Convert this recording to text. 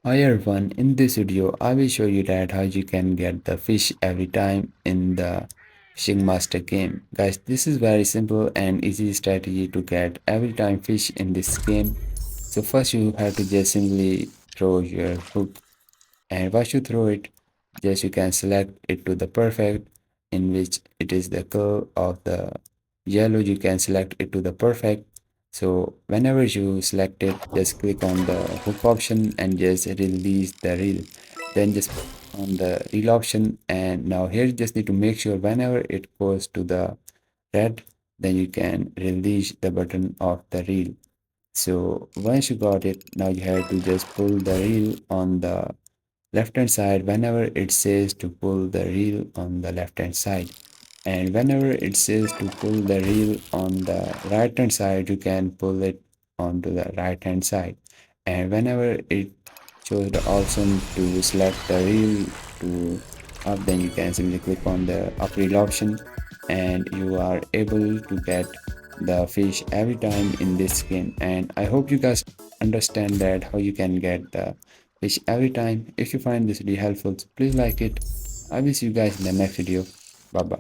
Hi everyone, in this video I will show you that how you can get the fish every time in the Fishing Master game. Guys, this is very simple and easy strategy to get every time fish in this game. So first you have to just simply throw your hook, and once you throw it, just you can select it to the perfect, in which it is the curve of the yellow. You can select it to the perfect. So whenever you select it, just click on the hook option and just release the reel. Then just on the reel option, and now here you just need to make sure whenever it goes to the red, then you can release the button of the reel. So once you got it, now you have to just pull the reel on the left hand side whenever it says to pull the reel on the left hand side, and whenever it says to pull the reel on the right hand side, you can pull it onto the right hand side. And whenever it shows the option to select the reel to up, then you can simply click on the up reel option, and you are able to get the fish every time in this game. And I hope you guys understand that how you can get the fish every time. If you find this video helpful, so please like it. I will see you guys in the next video. Bye bye.